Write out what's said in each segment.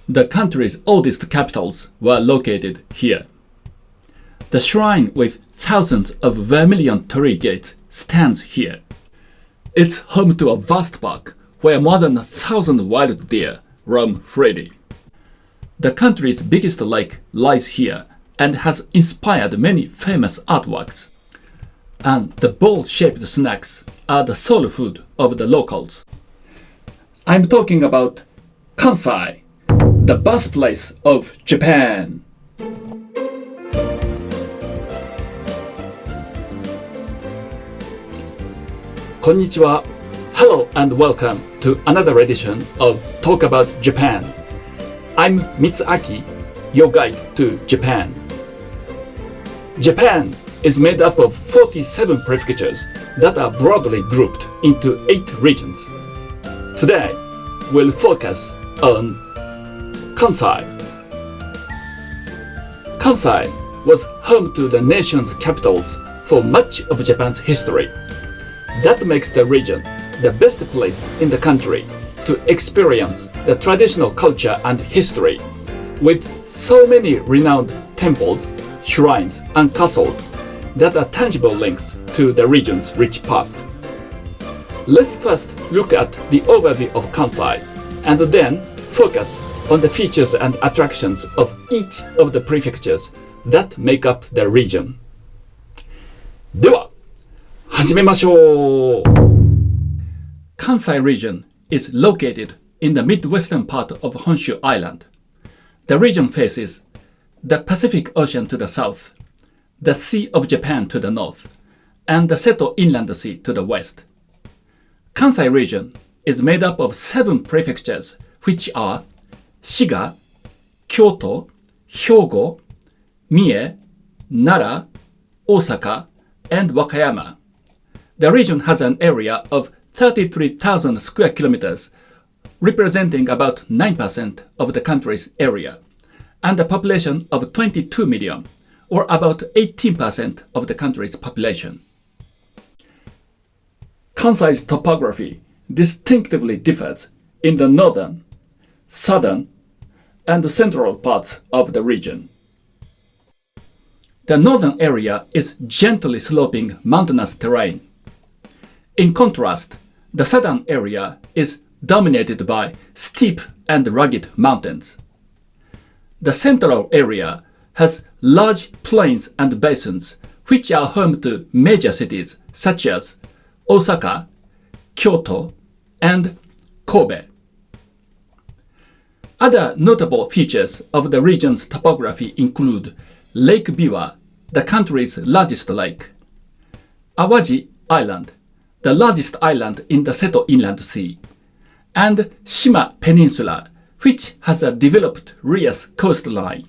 The country's oldest capitals were located here. The shrine with thousands of vermilion torii gates stands here. It's home to a vast park where more than 1,000 wild deer roam freely. The country's biggest lake lies here and has inspired many famous artworks. And the ball-shaped snacks are the soul food of the locals. I'm talking about Kansai, the birthplace of Japan. Konnichiwa. Hello and welcome to another edition of Talk About Japan. I'm Mitsuaki, your guide to Japan. Japan is made up of 47 prefectures that are broadly grouped into 8 regions. Today, we'll focus on Kansai. Kansai was home to the nation's capitals for much of Japan's history. That makes the region the best place in the country to experience the traditional culture and history, with so many renowned temples, shrines, and castles that are tangible links to the region's rich past. Let's first look at the overview of Kansai, and then focus on the features and attractions of each of the prefectures that make up the region. では、始めましょう! Kansai region is located in the midwestern part of Honshu Island. The region faces the Pacific Ocean to the south, the Sea of Japan to the north, and the Seto Inland Sea to the west. Kansai region is made up of 7 prefectures, which are Shiga, Kyoto, Hyogo, Mie, Nara, Osaka, and Wakayama. The region has an area of 33,000 square kilometers, representing about 9% of the country's area, and a population of 22 million, or about 18% of the country's population. Kansai's topography distinctively differs in the northern, southern, and central parts of the region. The northern area is gently sloping mountainous terrain. In contrast, the southern area is dominated by steep and rugged mountains. The central area has large plains and basins, which are home to major cities such as Osaka, Kyoto, and Kobe. Other notable features of the region's topography include Lake Biwa, the country's largest lake, Awaji Island, the largest island in the Seto Inland Sea, and Shima Peninsula, which has a developed Rias coastline.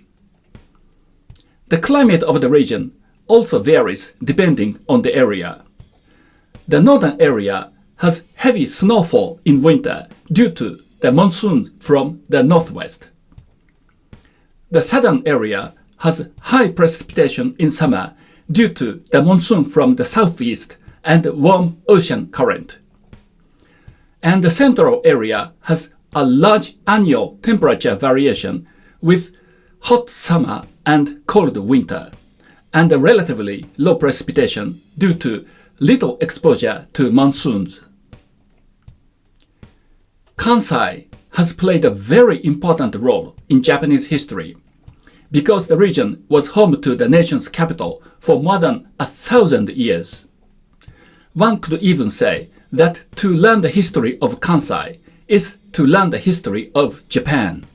The climate of the region also varies depending on the area. The northern area has heavy snowfall in winter due to the monsoon from the northwest. The southern area has high precipitation in summer due to the monsoon from the southeast and warm ocean current. And the central area has a large annual temperature variation with hot summer and cold winter, and a relatively low precipitation due to little exposure to monsoons. Kansai has played a very important role in Japanese history because the region was home to the nation's capital for more than 1,000 years. One could even say that to learn the history of Kansai is to learn the history of Japan.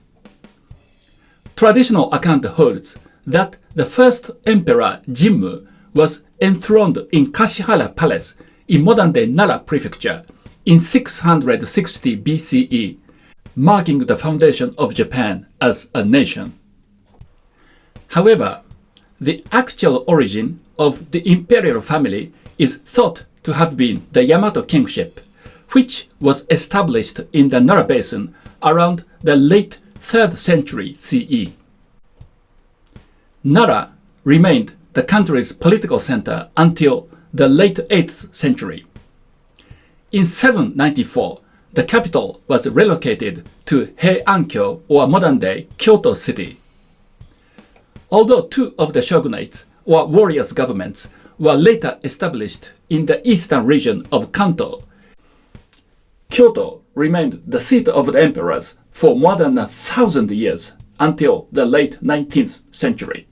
Traditional account holds that the first emperor Jimmu was enthroned in Kashihara Palace in modern-day Nara prefecture in 660 BCE, marking the foundation of Japan as a nation. However, the actual origin of the imperial family is thought to have been the Yamato kingship, which was established in the Nara Basin around the late 3rd century CE. Nara remained the country's political center until the late 8th century. In 794, the capital was relocated to Heiankyo, or modern-day Kyoto city. Although two of the shogunates, or warriors' governments, were later established in the eastern region of Kanto, Kyoto remained the seat of the emperors for more than 1,000 years until the late 19th century.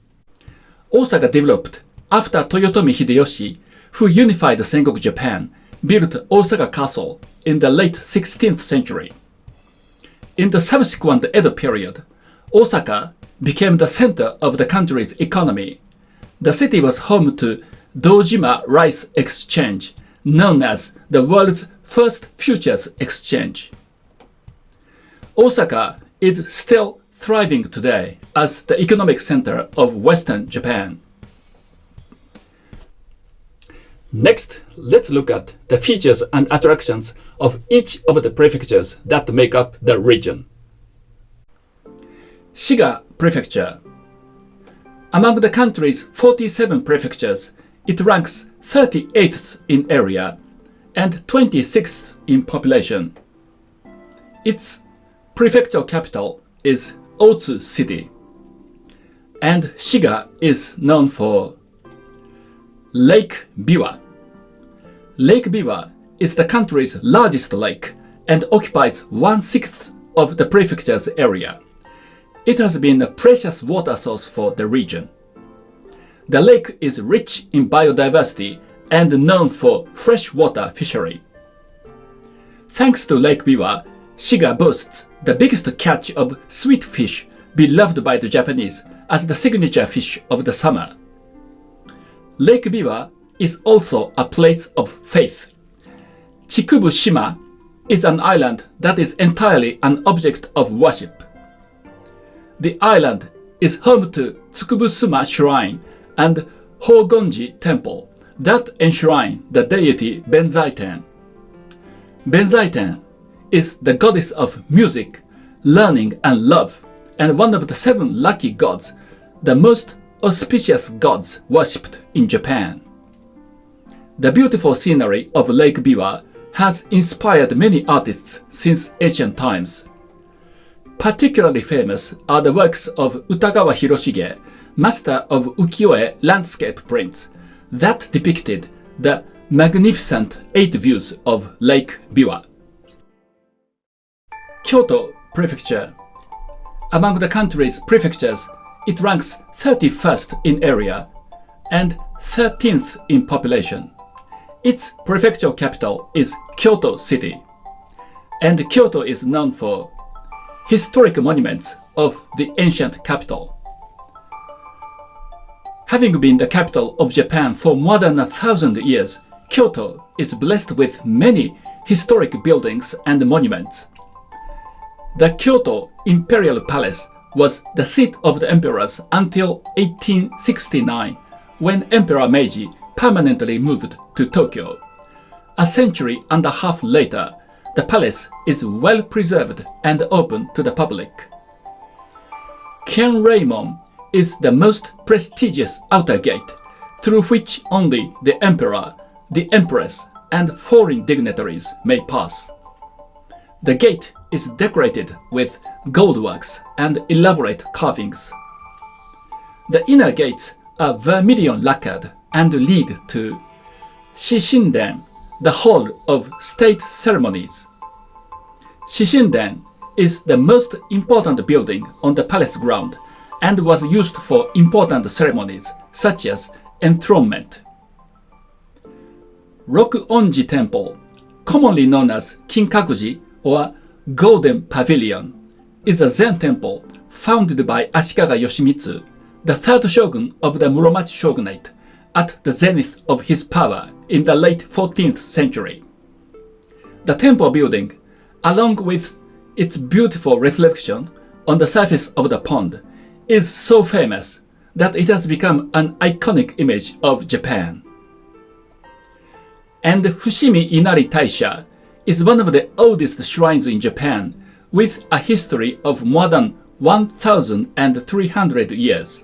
Osaka developed after Toyotomi Hideyoshi, who unified Sengoku Japan, built Osaka Castle in the late 16th century. In the subsequent Edo period, Osaka became the center of the country's economy. The city was home to Dojima Rice Exchange, known as the world's first futures exchange. Osaka is still thriving today as the economic center of Western Japan. Next, let's look at the features and attractions of each of the prefectures that make up the region. Shiga Prefecture. Among the country's 47 prefectures, it ranks 38th in area and 26th in population. Its prefectural capital is Otsu City, and Shiga is known for Lake Biwa. Lake Biwa is the country's largest lake and occupies 1/6 of the prefecture's area. It has been a precious water source for the region. The lake is rich in biodiversity and known for freshwater fishery. Thanks to Lake Biwa, Shiga boasts the biggest catch of sweet fish, beloved by the Japanese as the signature fish of the summer. Lake Biwa is also a place of faith. Chikubu Shima is an island that is entirely an object of worship. The island is home to Tsukubusuma Shrine and Hogonji Temple that enshrine the deity Benzaiten. Benzaiten is the goddess of music, learning, and love, and one of the 7 lucky gods, the most auspicious gods worshipped in Japan. The beautiful scenery of Lake Biwa has inspired many artists since ancient times. Particularly famous are the works of Utagawa Hiroshige, master of ukiyo-e landscape prints, that depicted the magnificent 8 views of Lake Biwa. Kyoto Prefecture. Among the country's prefectures, it ranks 31st in area and 13th in population. Its prefectural capital is Kyoto City, and Kyoto is known for historic monuments of the ancient capital. Having been the capital of Japan for more than 1,000 years, Kyoto is blessed with many historic buildings and monuments. The Kyoto Imperial Palace was the seat of the emperors until 1869, when Emperor Meiji permanently moved to Tokyo. A century and a half later, the palace is well preserved and open to the public. Kenreimon is the most prestigious outer gate, through which only the emperor, the empress, and foreign dignitaries may pass. The gate is decorated with goldworks and elaborate carvings. The inner gates are vermilion lacquered and lead to Shishinden, the hall of state ceremonies. Shishinden is the most important building on the palace ground and was used for important ceremonies such as enthronement. Rokuonji Temple, commonly known as Kinkakuji or Golden Pavilion, is a Zen temple founded by Ashikaga Yoshimitsu, the 3rd shogun of the Muromachi shogunate, at the zenith of his power in the late 14th century. The temple building, along with its beautiful reflection on the surface of the pond, is so famous that it has become an iconic image of Japan. And Fushimi Inari Taisha is one of the oldest shrines in Japan, with a history of more than 1,300 years.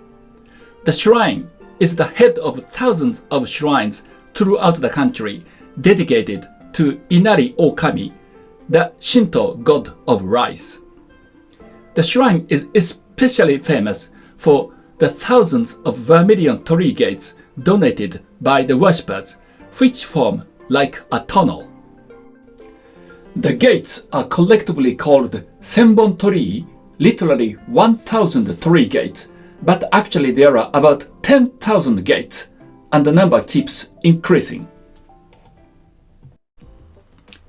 The shrine is the head of thousands of shrines throughout the country dedicated to Inari Okami, the Shinto god of rice. The shrine is especially famous for the thousands of vermilion torii gates donated by the worshippers, which form like a tunnel. The gates are collectively called Senbon torii, literally 1,000 torii gates, but actually there are about 10,000 gates, and the number keeps increasing.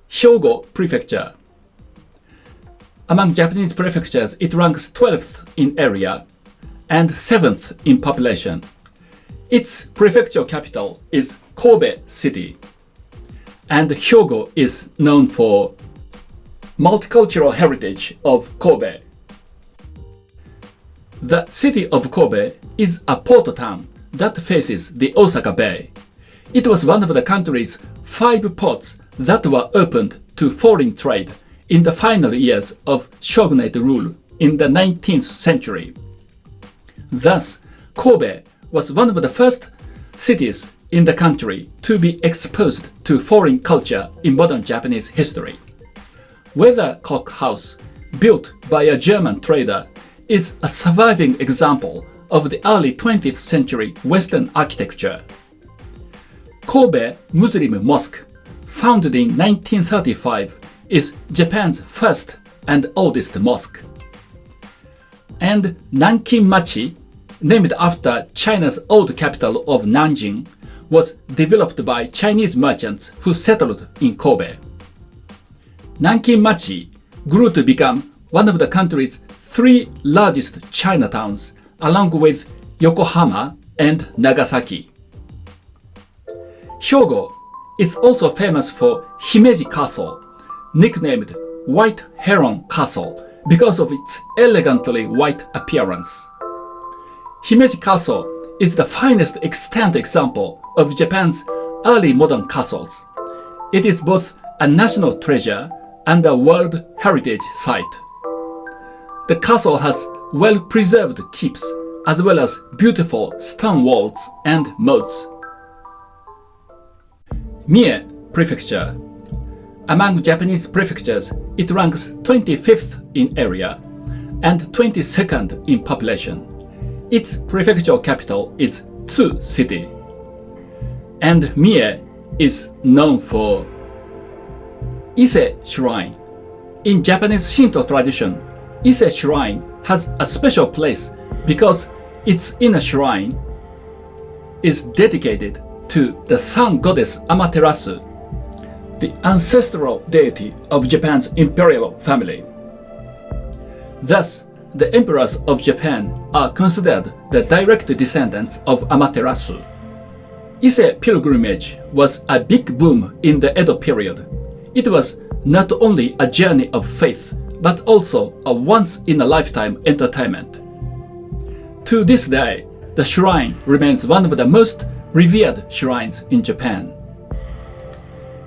Hyogo Prefecture. Among Japanese prefectures, it ranks 12th in area and 7th in population. Its prefecture capital is Kobe City, and Hyogo is known for multicultural heritage of Kobe. The city of Kobe is a port town that faces the Osaka Bay. It was one of the country's 5 ports that were opened to foreign trade in the final years of shogunate rule in the 19th century. Thus, Kobe was one of the first cities in the country to be exposed to foreign culture in modern Japanese history. Weathercock House, built by a German trader, is a surviving example of the early 20th century Western architecture. Kobe Muslim Mosque, founded in 1935, is Japan's first and oldest mosque. And Nankin-machi, named after China's old capital of Nanjing, was developed by Chinese merchants who settled in Kobe. Nankin-machi grew to become one of the country's 3 largest Chinatowns, along with Yokohama and Nagasaki. Hyogo is also famous for Himeji Castle, nicknamed White Heron Castle because of its elegantly white appearance. Himeji Castle is the finest extant example of Japan's early modern castles. It is both a national treasure and a World Heritage Site. The castle has well-preserved keeps as well as beautiful stone walls and moats. Mie Prefecture. Among Japanese prefectures, it ranks 25th in area and 22nd in population. Its prefectural capital is Tsu City. And Mie is known for Ise Shrine. In Japanese Shinto tradition, Ise Shrine has a special place because its inner shrine is dedicated to the sun goddess Amaterasu, the ancestral deity of Japan's imperial family. Thus, the emperors of Japan are considered the direct descendants of Amaterasu. Ise pilgrimage was a big boom in the Edo period. It was not only a journey of faith, but also a once-in-a-lifetime entertainment. To this day, the shrine remains one of the most revered shrines in Japan.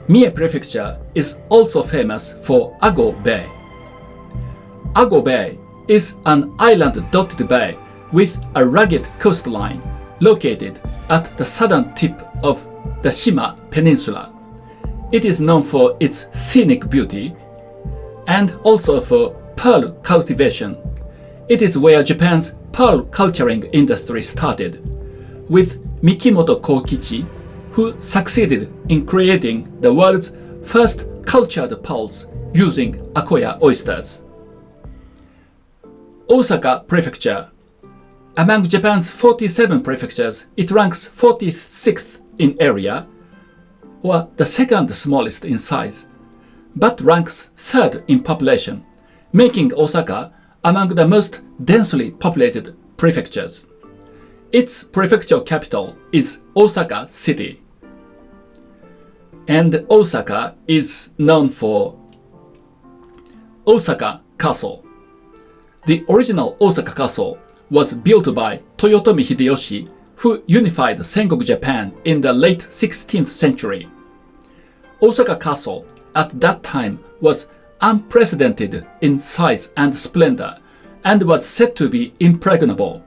Mie Prefecture is also famous for Ago Bay. Ago Bay is an island-dotted bay with a rugged coastline located at the southern tip of the Shima Peninsula. It is known for its scenic beauty and also for pearl cultivation. It is where Japan's pearl culturing industry started, with Mikimoto Kokichi, who succeeded in creating the world's first cultured pearls using Akoya oysters. Osaka Prefecture. Among Japan's 47 prefectures, it ranks 46th in area, or the second smallest in size, but ranks 3rd in population, making Osaka among the most densely populated prefectures. Its prefectural capital is Osaka City. And Osaka is known for Osaka Castle. The original Osaka Castle was built by Toyotomi Hideyoshi, who unified Sengoku Japan in the late 16th century. Osaka Castle at that time was unprecedented in size and splendor and was said to be impregnable,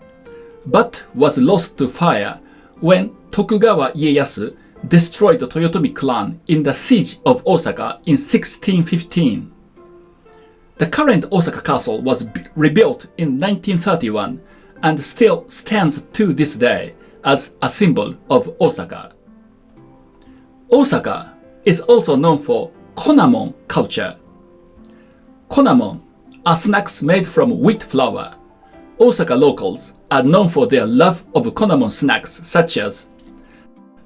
but was lost to fire when Tokugawa Ieyasu destroyed the Toyotomi clan in the siege of Osaka in 1615. The current Osaka castle was rebuilt in 1931 and still stands to this day as a symbol of Osaka. Osaka is also known for konamon culture. Konamon are snacks made from wheat flour. Osaka locals are known for their love of konamon snacks such as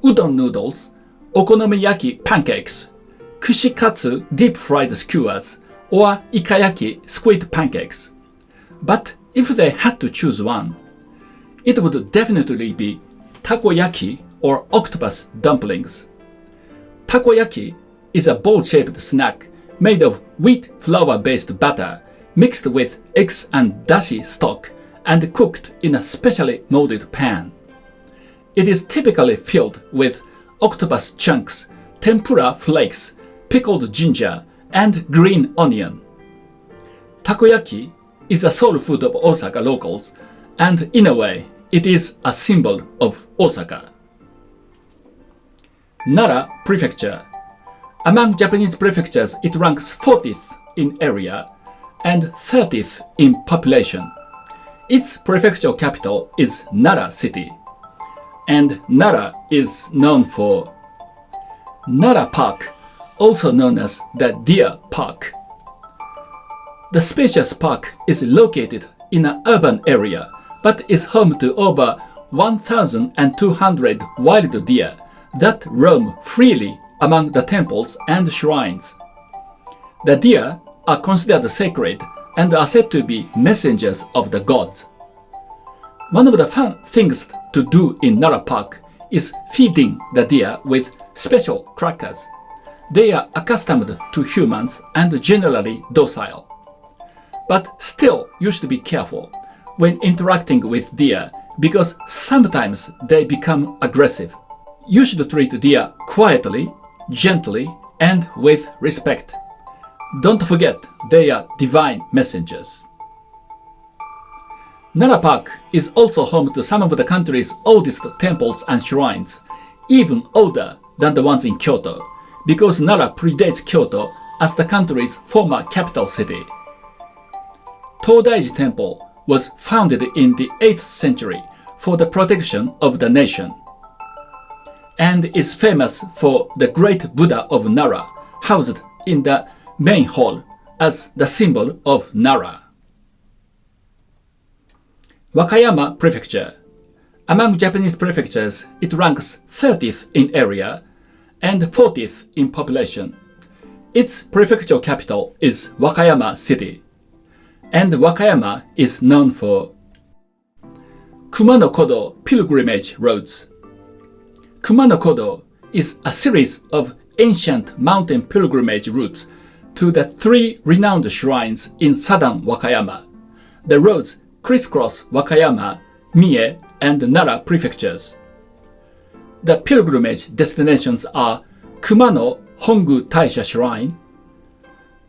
udon noodles, okonomiyaki pancakes, kushikatsu deep-fried skewers, or ikayaki squid pancakes. But if they had to choose one, it would definitely be takoyaki or octopus dumplings. Takoyaki is a ball-shaped snack made of wheat flour-based batter mixed with eggs and dashi stock and cooked in a specially molded pan. It is typically filled with octopus chunks, tempura flakes, pickled ginger, and green onion. Takoyaki is a soul food of Osaka locals, and in a way, it is a symbol of Osaka. Nara Prefecture. Among Japanese prefectures, it ranks 40th in area and 30th in population. Its prefectural capital is Nara City, and Nara is known for Nara Park, also known as the Deer Park. The spacious park is located in an urban area, but is home to over 1,200 wild deer that roam freely among the temples and shrines. The deer are considered sacred and are said to be messengers of the gods. One of the fun things to do in Nara Park is feeding the deer with special crackers. They are accustomed to humans and generally docile. But still, you should be careful when interacting with deer because sometimes they become aggressive. You should treat deer quietly, gently, and with respect. Don't forget, they are divine messengers. Nara Park is also home to some of the country's oldest temples and shrines, even older than the ones in Kyoto, because Nara predates Kyoto as the country's former capital city. Todaiji Temple was founded in the 8th century for the protection of the nation, and is famous for the great Buddha of Nara, housed in the main hall as the symbol of Nara. Wakayama Prefecture. Among Japanese prefectures, it ranks 30th in area and 40th in population. Its prefectural capital is Wakayama City, and Wakayama is known for Kumano-Kodo pilgrimage roads. Kumano-Kodo is a series of ancient mountain pilgrimage routes to the 3 renowned shrines in southern Wakayama. The roads crisscross Wakayama, Mie, and Nara prefectures. The pilgrimage destinations are Kumano Hongu Taisha Shrine,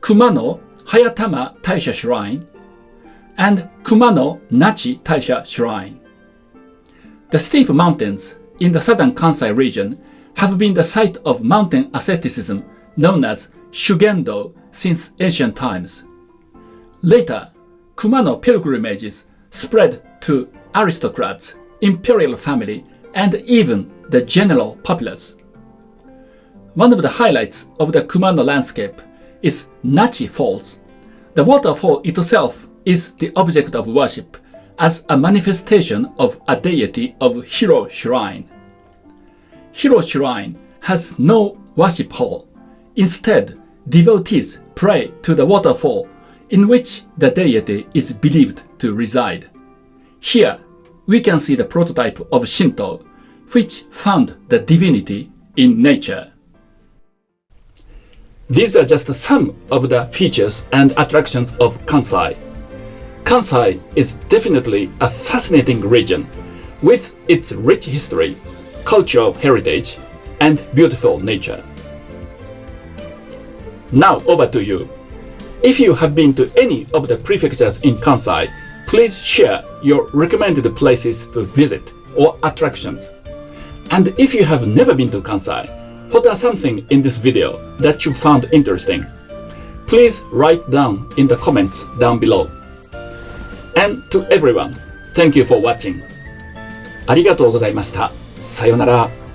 Kumano Hayatama Taisha Shrine, and Kumano Nachi Taisha Shrine. The steep mountains in the southern Kansai region have been the site of mountain asceticism known as Shugendo since ancient times. Later, Kumano pilgrimages spread to aristocrats, imperial family, and even the general populace. One of the highlights of the Kumano landscape is Nachi Falls. The waterfall itself is the object of worship as a manifestation of a deity of Hiro Shrine. Hiro Shrine has no worship hall. Instead, devotees pray to the waterfall in which the deity is believed to reside. Here, we can see the prototype of Shinto, which found the divinity in nature. These are just some of the features and attractions of Kansai. Kansai is definitely a fascinating region with its rich history, cultural heritage, and beautiful nature. Now over to you. If you have been to any of the prefectures in Kansai, please share your recommended places to visit or attractions. And if you have never been to Kansai, what are something in this video that you found interesting? please write down in the comments down below. And to everyone, thank you for watching. ありがとうございました。さようなら。